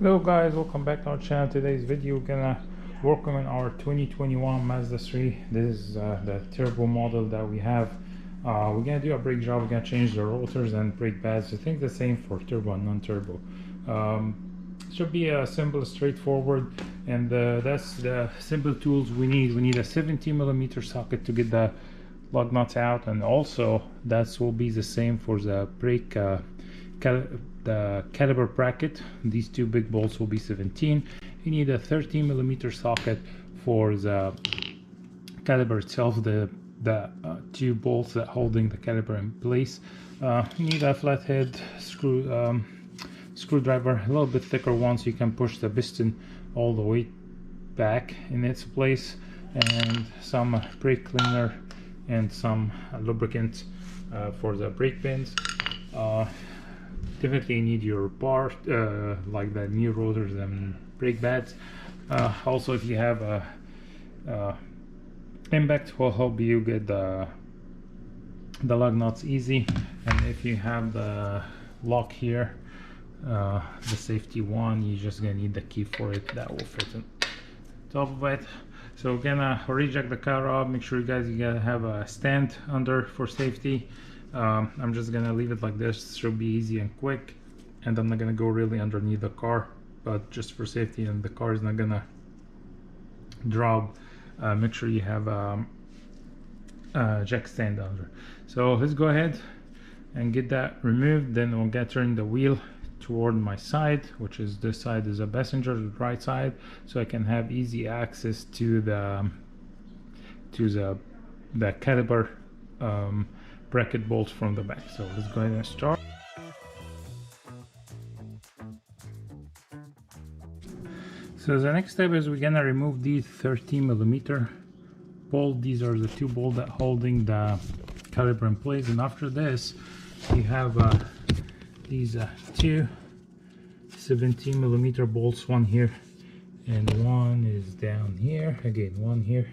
Hello guys, welcome back to our channel. Today's video we're gonna work on our 2021 Mazda 3. This is the turbo model that we have. We're gonna do a brake job. We're gonna change the rotors and brake pads. I think the same for turbo and non-turbo. Should be a simple, straightforward, and that's the simple tools we need. We need a 70mm socket to get the lug nuts out, and also that will be the same for the brake the caliper bracket. These two big bolts will be 17. You need a 13mm socket for the caliper itself, the two bolts that holding the caliper in place. You need a flathead screwdriver, a little bit thicker one, so you can push the piston all the way back in its place, and some brake cleaner and some lubricant for the brake pins. Definitely need your part, like the new rotors and brake pads. Also, if you have a impact, will help you get the lug nuts easy. And if you have the lock here, the safety one, you're just gonna need the key for it. That will fit on top of it. So we're gonna reject the car up. Make sure you guys gotta have a stand under for safety. I'm just gonna leave it like this. It should be easy and quick, and I'm not gonna go really underneath the car, but just for safety, and the car is not gonna drop. Make sure you have a jack stand under. So let's go ahead and get that removed. Then we'll get turn the wheel toward my side, which is this side is a passenger, the right side, so I can have easy access to the caliper bracket bolts from the back. So let's go ahead and start. So the next step is we're gonna remove these 13mm bolt. These are the two bolts that holding the caliper in place, and after this you have these two 17mm bolts, one here and one is down here, again one here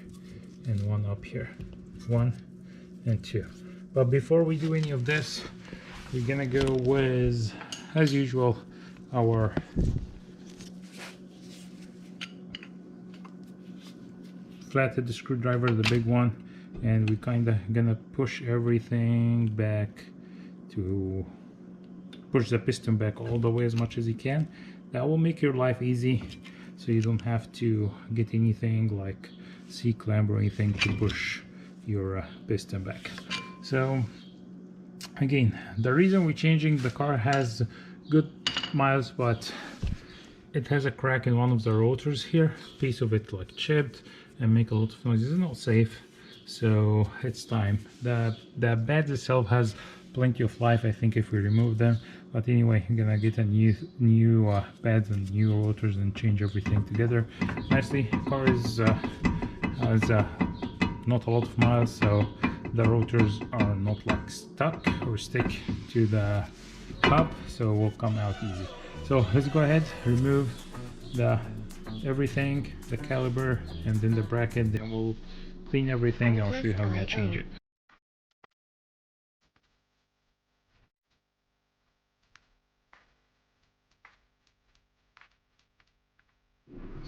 and one up here, 1 and 2. But before we do any of this, we're gonna go with, as usual, our flathead screwdriver, the big one, and we kind of gonna push everything back to push the piston back all the way as much as you can. That will make your life easy, so you don't have to get anything like C-clamp or anything to push your piston back. So again, the reason we're changing, the car has good miles, but it has a crack in one of the rotors here. A piece of it like chipped and make a lot of noise. It's not safe, so it's time. The bed itself has plenty of life, I think, if we remove them. But anyway, I'm gonna get a new pads and new rotors and change everything together nicely. Car is has not a lot of miles, so the rotors are not like stuck or stick to the hub, so it will come out easy. So let's go ahead, remove everything, the caliper and then the bracket, then we'll clean everything and I'll show you how we're gonna change it.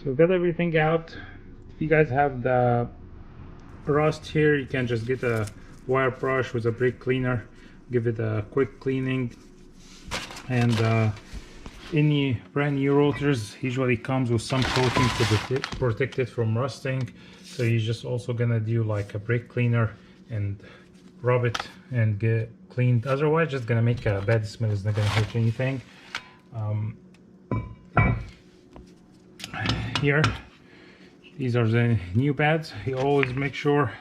So got everything out. If you guys have the rust here, you can just get a wire brush with a brake cleaner, give it a quick cleaning. And any brand new rotors usually comes with some coating to protect it from rusting, so you're just also gonna do like a brake cleaner and rub it and get cleaned. Otherwise just gonna make a bad smell. It's not gonna hurt anything. Here, these are the new pads. You always make sure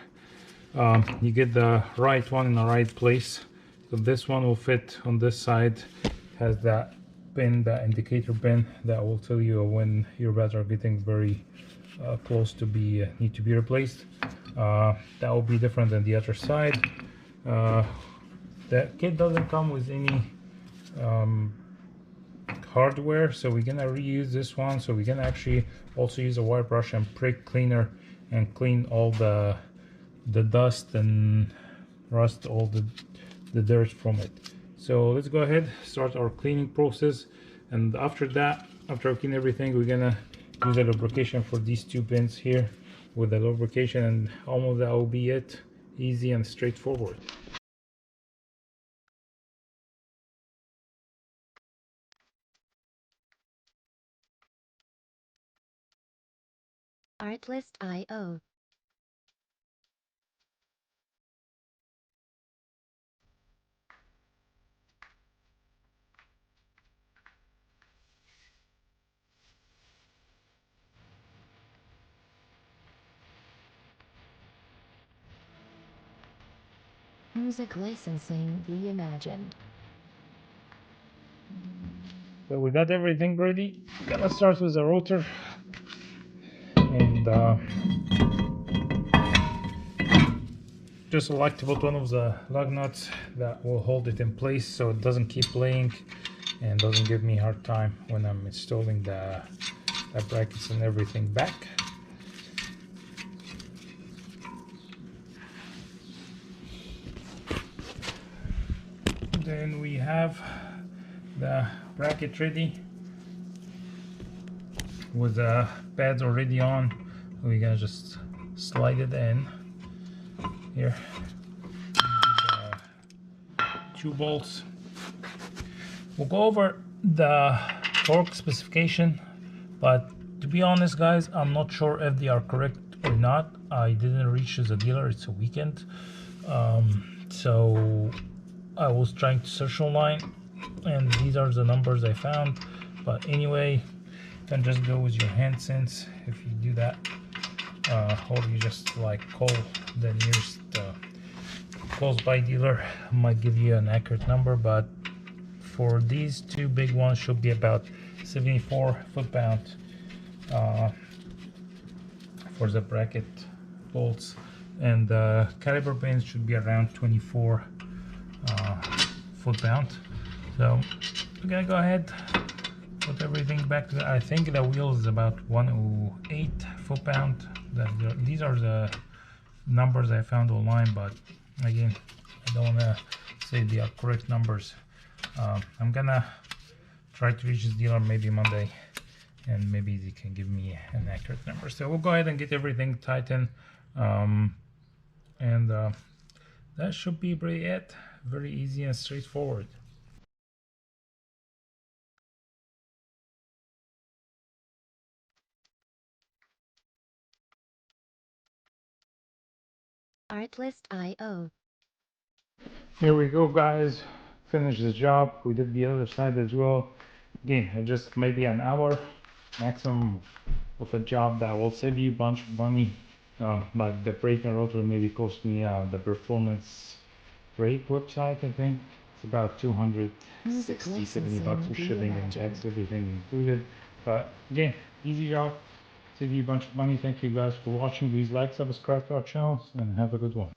you get the right one in the right place. So this one will fit on this side. It has that pin, the indicator pin, that will tell you when your pads are getting very close to need to be replaced. That will be different than the other side. The kit doesn't come with any hardware, so we're gonna reuse this one. So we're gonna actually also use a wire brush and brake cleaner and clean all the dust and rust, all the dirt from it. So let's go ahead, start our cleaning process. And after that, after clean everything, we're gonna use a lubrication for these two pins here with the lubrication, and almost that will be it. Easy and straightforward. Artlist.io. Music licensing reimagined. So we got everything ready. Gonna start with the rotor, and just like to put one of the lug nuts that will hold it in place so it doesn't keep playing and doesn't give me a hard time when I'm installing the brackets and everything back. Then we have the bracket ready with the pads already on. We're gonna just slide it in here. Two bolts. We'll go over the torque specification, but to be honest guys, I'm not sure if they are correct or not. I didn't reach the dealer, it's a weekend, so I was trying to search online and these are the numbers I found. But anyway, you can just go with your hand sense if you do that, or you just like call the nearest close by dealer, might give you an accurate number. But for these two big ones should be about 74 foot-pound for the bracket bolts, and the caliper pins should be around 24 foot-pound. So we're gonna go ahead, put everything back to I think the wheel is about 108 foot-pound. These are the numbers I found online, but again, I don't want to say they are correct numbers. I'm gonna try to reach this dealer maybe Monday, and maybe they can give me an accurate number. So we'll go ahead and get everything tightened, and that should be pretty it. Very easy and straightforward. Artlist.io. Here we go guys, finished the job. We did the other side as well. Again, just maybe an hour maximum of a job that will save you a bunch of money. But the brake and rotor maybe cost me the performance brake website, I think it's about 260 70 bucks for shipping and tax, everything included. But again, easy job, save you a bunch of money. Thank you guys for watching. Please like, subscribe to our channel, and have a good one.